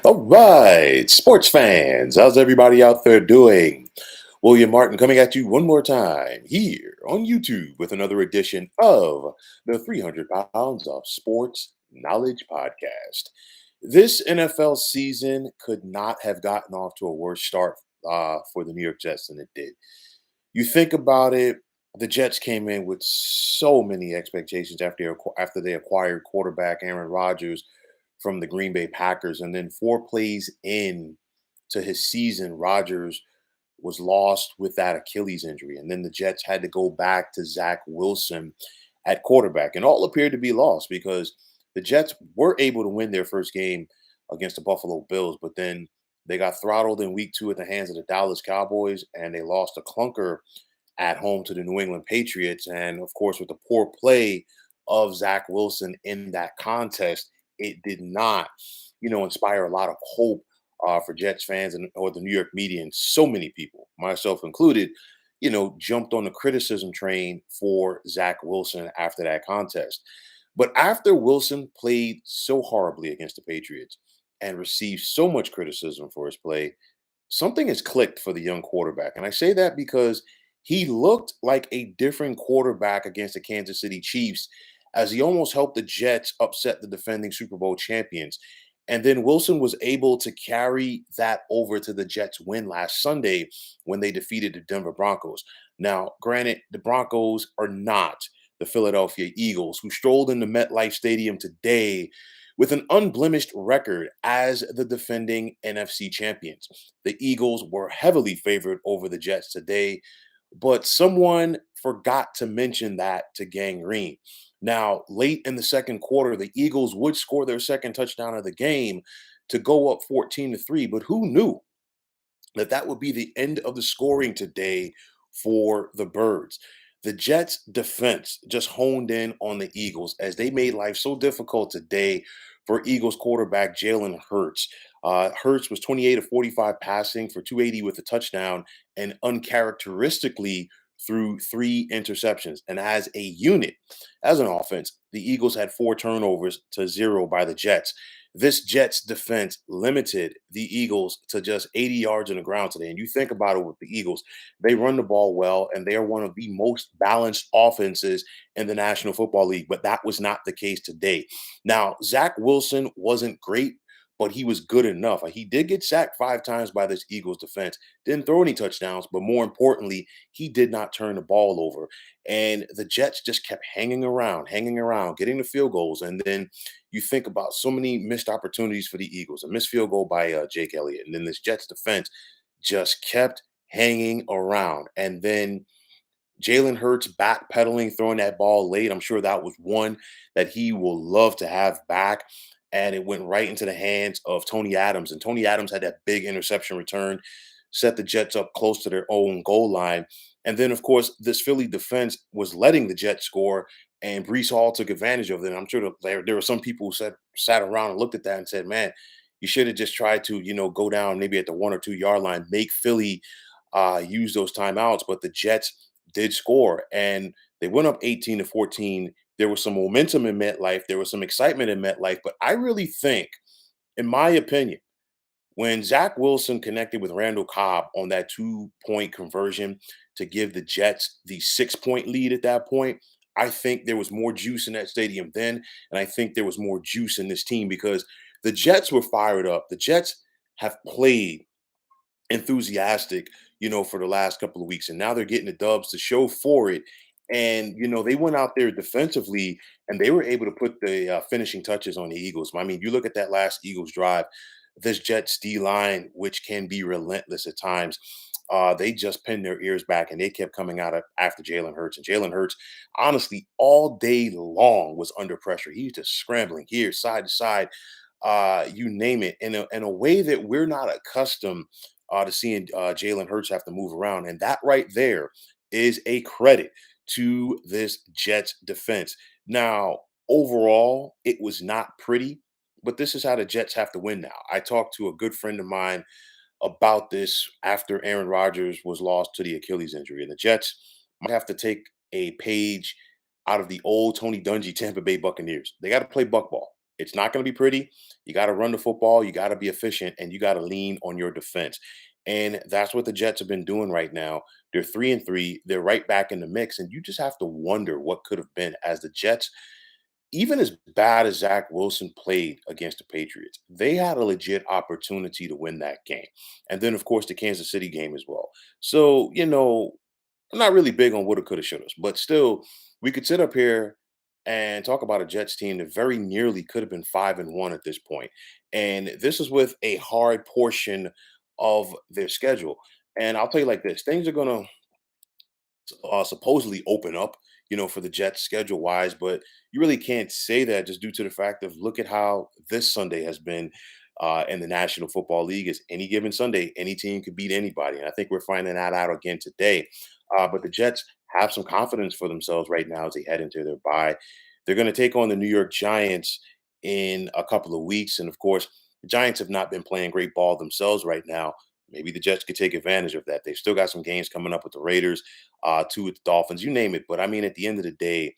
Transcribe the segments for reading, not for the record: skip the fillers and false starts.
All right, sports fans, how's everybody out there doing? William Martin coming at you one more time here on YouTube with another edition of the 300 Pounds of Sports Knowledge Podcast. This NFL season could not have gotten off to a worse start for the New York Jets than it did. You think about it, the Jets came in with so many expectations after they acquired quarterback Aaron Rodgers from the Green Bay Packers, and then 4 plays in to his season, Rodgers was lost with that Achilles injury, and then the Jets had to go back to Zach Wilson at quarterback, and all appeared to be lost because the Jets were able to win their first game against the Buffalo Bills, but then they got throttled in week 2 at the hands of the Dallas Cowboys, and they lost a clunker at home to the New England Patriots. And of course, with the poor play of Zach Wilson in that contest, it did not, inspire a lot of hope for Jets fans and or the New York media, and so many people, myself included, jumped on the criticism train for Zach Wilson after that contest. But after Wilson played so horribly against the Patriots and received so much criticism for his play, something has clicked for the young quarterback. And I say that because he looked like a different quarterback against the Kansas City Chiefs as he almost helped the Jets upset the defending Super Bowl champions. And then Wilson was able to carry that over to the Jets' win last Sunday when they defeated the Denver Broncos. Now, granted, the Broncos are not the Philadelphia Eagles, who strolled into MetLife Stadium today with an unblemished record as the defending NFC champions. The Eagles were heavily favored over the Jets today, but someone forgot to mention that to Gangrene. Now, late in the second quarter, the Eagles would score their second touchdown of the game to go up 14-3, but who knew that would be the end of the scoring today for the Birds? The Jets defense just honed in on the Eagles as they made life so difficult today for Eagles quarterback Jalen Hurts. Hurts was 28 of 45 passing for 280 with a touchdown and uncharacteristically threw 3 interceptions. And as a unit, as an offense, the Eagles had 4 turnovers to 0 by the Jets. This Jets defense limited the Eagles to just 80 yards on the ground today. And you think about it with the Eagles, they run the ball well, and they are one of the most balanced offenses in the National Football League. But that was not the case today. Now, Zach Wilson wasn't great, but he was good enough. He did get sacked 5 times by this Eagles defense, didn't throw any touchdowns, but more importantly, he did not turn the ball over. And the Jets just kept hanging around, getting the field goals. And then you think about so many missed opportunities for the Eagles, a missed field goal by Jake Elliott. And then this Jets defense just kept hanging around. And then Jalen Hurts backpedaling, throwing that ball late. I'm sure that was one that he will love to have back. And it went right into the hands of Tony Adams. And Tony Adams had that big interception return, set the Jets up close to their own goal line. And then, of course, this Philly defense was letting the Jets score, and Brees Hall took advantage of it. And I'm sure there were some people who sat around and looked at that and said, man, you should have just tried to, go down maybe at the 1 or 2 yard line, make Philly use those timeouts. But the Jets did score, and they went up 18-14. There was some momentum in MetLife. There was some excitement in MetLife. But I really think, in my opinion, when Zach Wilson connected with Randall Cobb on that 2-point conversion to give the Jets the 6-point lead at that point, I think there was more juice in that stadium then. And I think there was more juice in this team because the Jets were fired up. The Jets have played enthusiastic, for the last couple of weeks. And now they're getting the dubs to show for it. And, they went out there defensively and they were able to put the finishing touches on the Eagles. I mean, you look at that last Eagles drive, this Jets D line, which can be relentless at times. They just pinned their ears back and they kept coming out after Jalen Hurts. And Jalen Hurts, honestly, all day long was under pressure. He's just scrambling here, side to side, you name it, in a way that we're not accustomed to seeing Jalen Hurts have to move around. And that right there is a credit to this Jets defense. Now, overall, it was not pretty, but this is how the Jets have to win now. I talked to a good friend of mine about this after Aaron Rodgers was lost to the Achilles injury. And the Jets might have to take a page out of the old Tony Dungy Tampa Bay Buccaneers. They got to play buck ball. It's not going to be pretty. You got to run the football, you got to be efficient, and you got to lean on your defense. And that's what the Jets have been doing right now. They're 3-3. They're right back in the mix, and you just have to wonder what could have been as the Jets, even as bad as Zach Wilson played against the Patriots, they had a legit opportunity to win that game. And then, of course, the Kansas City game as well. So, I'm not really big on woulda, coulda, shoulda, but still, we could sit up here and talk about a Jets team that very nearly could have been 5-1 at this point. And this is with a hard portion of their schedule. And I'll tell you like this, things are gonna supposedly open up, for the Jets schedule wise, but you really can't say that just due to the fact of look at how this Sunday has been in the National Football League. Is any given Sunday, any team could beat anybody, and I think we're finding that out again today. But the Jets have some confidence for themselves right now as they head into their bye. They're going to take on the New York Giants in a couple of weeks, and of course, the Giants have not been playing great ball themselves right now. Maybe the Jets could take advantage of that. They've still got some games coming up with the Raiders, two with the Dolphins, you name it. But I mean, at the end of the day,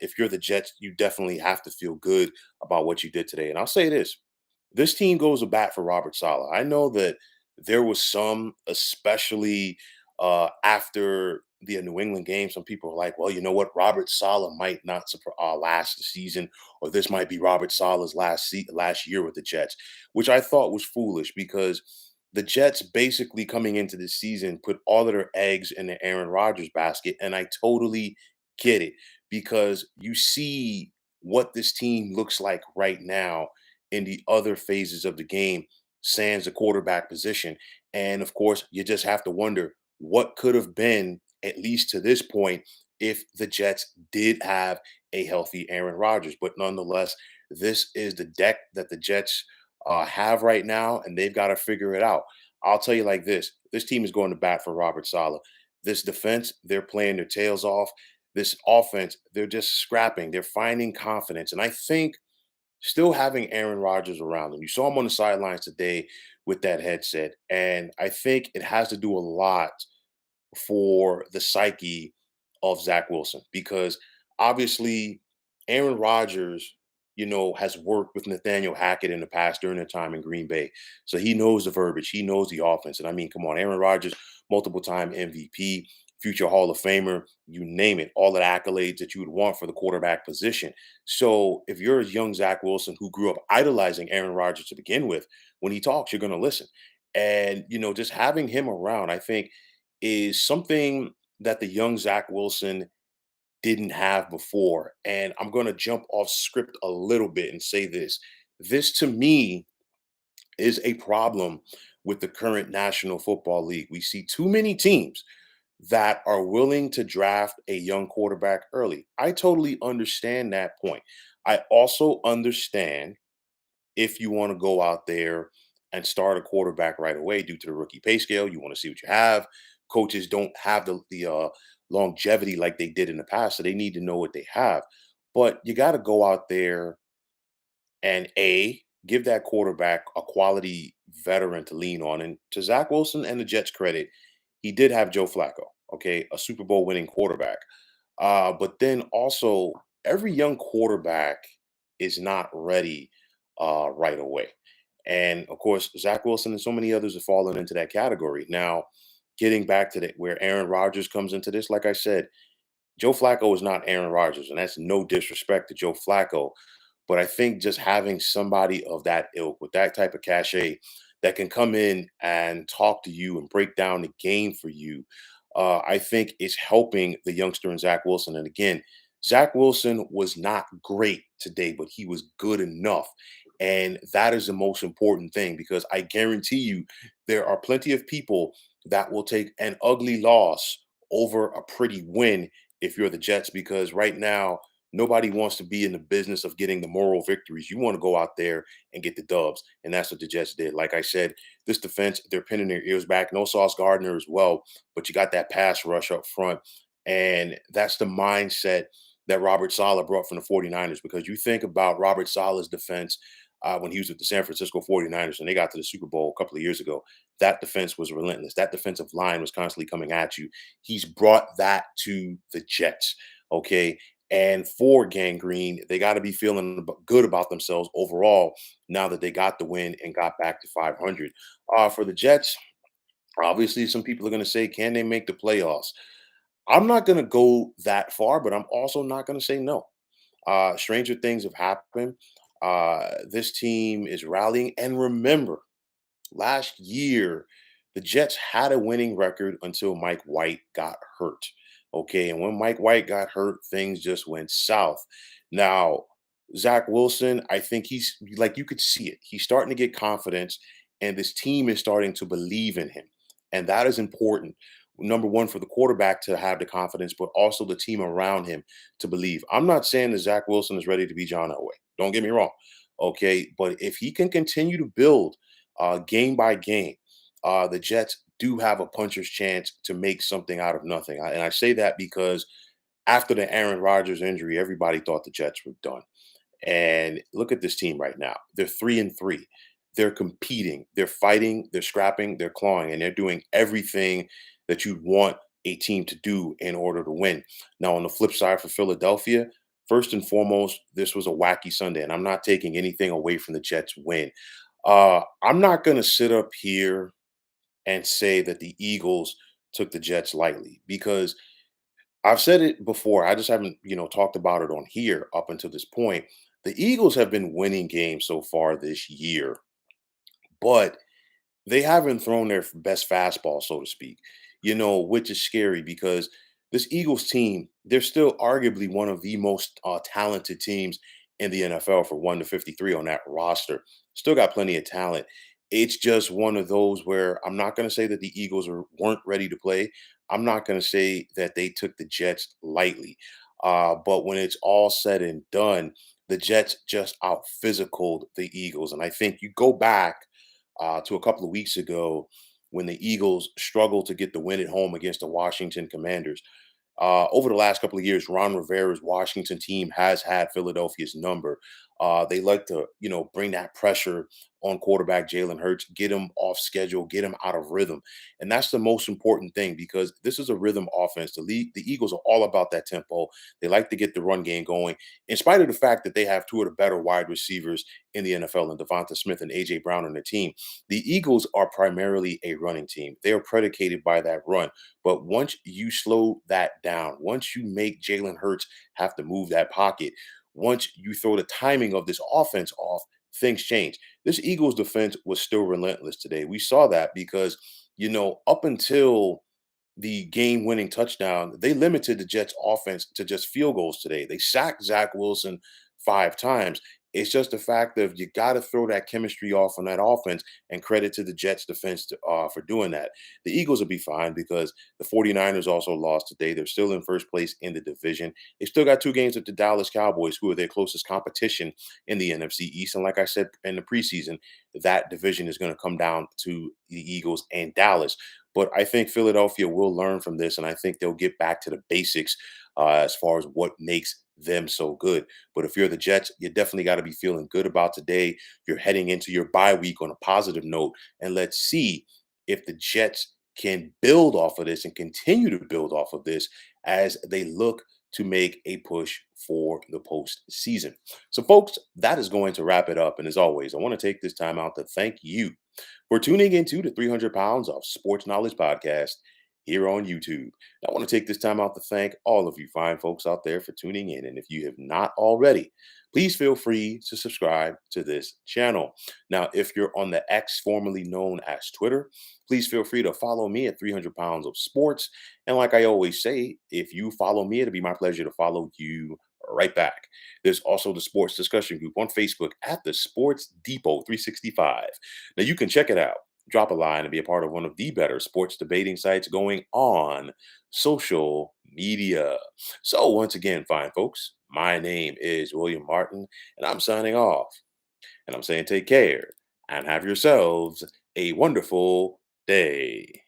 if you're the Jets, you definitely have to feel good about what you did today. And I'll say this team goes to bat for Robert Sala. I know that there was some, especially after the New England game, some people are like, well, you know what? Robert Sala might not last the season, or this might be Robert Sala's last year with the Jets, which I thought was foolish because the Jets basically coming into the season put all of their eggs in the Aaron Rodgers basket. And I totally get it because you see what this team looks like right now in the other phases of the game, sans the quarterback position. And of course, you just have to wonder what could have been, at least to this point, if the Jets did have a healthy Aaron Rodgers. But nonetheless, this is the deck that the Jets have right now, and they've got to figure it out. I'll tell you like this team is going to bat for Robert Sala. This defense, they're playing their tails off. This offense, they're just scrapping. They're finding confidence. And I think still having Aaron Rodgers around him. You saw him on the sidelines today with that headset. And I think it has to do a lot for the psyche of Zach Wilson because obviously Aaron Rodgers, has worked with Nathaniel Hackett in the past during their time in Green Bay. So he knows the verbiage, he knows the offense. And I mean, come on, Aaron Rodgers, multiple time MVP, future Hall of Famer, you name it, all the accolades that you would want for the quarterback position. So if you're a young Zach Wilson who grew up idolizing Aaron Rodgers to begin with, when he talks, you're going to listen. And, just having him around, I think is something that the young Zach Wilson didn't have before. And I'm going to jump off script a little bit and say this. This to me is a problem with the current National Football League. We see too many teams that are willing to draft a young quarterback early. I totally understand that point. I also understand if you want to go out there and start a quarterback right away due to the rookie pay scale. You want to see what you have. Coaches don't have the longevity like they did in the past, so they need to know what they have. But you got to go out there and give that quarterback a quality veteran to lean on. And to Zach Wilson and the Jets' credit, he did have Joe Flacco, okay, a Super Bowl winning quarterback. But then also, every young quarterback is not ready right away. And of course, Zach Wilson and so many others have fallen into that category. Now, getting back to where Aaron Rodgers comes into this, like I said, Joe Flacco is not Aaron Rodgers, and that's no disrespect to Joe Flacco. But I think just having somebody of that ilk with that type of cachet that can come in and talk to you and break down the game for you, I think is helping the youngster in Zach Wilson. And again, Zach Wilson was not great today, but he was good enough. And that is the most important thing because I guarantee you there are plenty of people that will take an ugly loss over a pretty win if you're the Jets, because right now, nobody wants to be in the business of getting the moral victories. You want to go out there and get the dubs. And that's what the Jets did. Like I said, this defense, they're pinning their ears back. No Sauce Gardner as well, but you got that pass rush up front. And that's the mindset that Robert Sala brought from the 49ers, because you think about Robert Sala's defense when he was with the San Francisco 49ers and they got to the Super Bowl a couple of years ago. That defense was relentless. That defensive line was constantly coming at you. He's brought that to the Jets. Okay. And for Gangrene, they got to be feeling good about themselves overall now that they got the win and got back to 500. For the Jets, obviously, some people are going to say, can they make the playoffs? I'm not going to go that far, but I'm also not going to say no. Stranger things have happened. This team is rallying. And remember, last year, the Jets had a winning record until Mike White got hurt. Okay. And when Mike White got hurt, things just went south. Now, Zach Wilson, I think he's like you could see it. He's starting to get confidence, and this team is starting to believe in him. And that is important. Number one, for the quarterback to have the confidence, but also the team around him to believe. I'm not saying that Zach Wilson is ready to be John Elway. Don't get me wrong. Okay. But if he can continue to build game by game, the Jets do have a puncher's chance to make something out of nothing. And I say that because after the Aaron Rodgers injury, everybody thought the Jets were done. And look at this team right now. They're 3-3. They're competing, they're fighting, they're scrapping, they're clawing, and they're doing everything that you'd want a team to do in order to win. Now, on the flip side for Philadelphia, first and foremost, this was a wacky Sunday, and I'm not taking anything away from the Jets' win. I'm not going to sit up here and say that the Eagles took the Jets lightly because I've said it before. I just haven't, talked about it on here up until this point. The Eagles have been winning games so far this year, but they haven't thrown their best fastball, so to speak, which is scary because this Eagles team, they're still arguably one of the most talented teams in the NFL for 1 to 53 on that roster. Still got plenty of talent. It's just one of those where I'm not going to say that the Eagles weren't ready to play. I'm not going to say that they took the Jets lightly. But when it's all said and done, the Jets just out physicaled the Eagles. And I think you go back to a couple of weeks ago when the Eagles struggled to get the win at home against the Washington Commanders. Over the last couple of years, Ron Rivera's Washington team has had Philadelphia's number. They like to, bring that pressure on quarterback Jalen Hurts, get him off schedule, get him out of rhythm, and that's the most important thing because this is a rhythm offense. The Eagles are all about that tempo. They like to get the run game going, in spite of the fact that they have two of the better wide receivers in the NFL, and Devonta Smith and AJ Brown on the team. The Eagles are primarily a running team. They are predicated by that run. But once you slow that down, once you make Jalen Hurts have to move that pocket, once you throw the timing of this offense off, things change. This Eagles defense was still relentless today. We saw that because, up until the game-winning touchdown, they limited the Jets' offense to just field goals today. They sacked Zach Wilson 5 times. It's just the fact of you got to throw that chemistry off on that offense, and credit to the Jets' defense for doing that. The Eagles will be fine because the 49ers also lost today. They're still in first place in the division. They still got 2 games with the Dallas Cowboys, who are their closest competition in the NFC East. And like I said in the preseason, that division is going to come down to the Eagles and Dallas. But I think Philadelphia will learn from this, and I think they'll get back to the basics as far as what makes them so good. But if you're the Jets, you definitely got to be feeling good about today. You're heading into your bye week on a positive note, and let's see if the Jets can build off of this and continue to build off of this as they look to make a push for the postseason. So, folks, that is going to wrap it up. And as always, I want to take this time out to thank you for tuning into the 300 Pounds of Sports Knowledge podcast here on YouTube. I want to take this time out to thank all of you fine folks out there for tuning in. And if you have not already, please feel free to subscribe to this channel. Now, if you're on the X, formerly known as Twitter, please feel free to follow me at 300 Pounds of Sports. And like I always say, if you follow me, it'll be my pleasure to follow you right back. There's also the sports discussion group on Facebook at the Sports Depot 365. Now you can check it out, drop a line, and be a part of one of the better sports debating sites going on social media. So once again, fine folks, my name is William Martin, and I'm signing off. And I'm saying take care and have yourselves a wonderful day.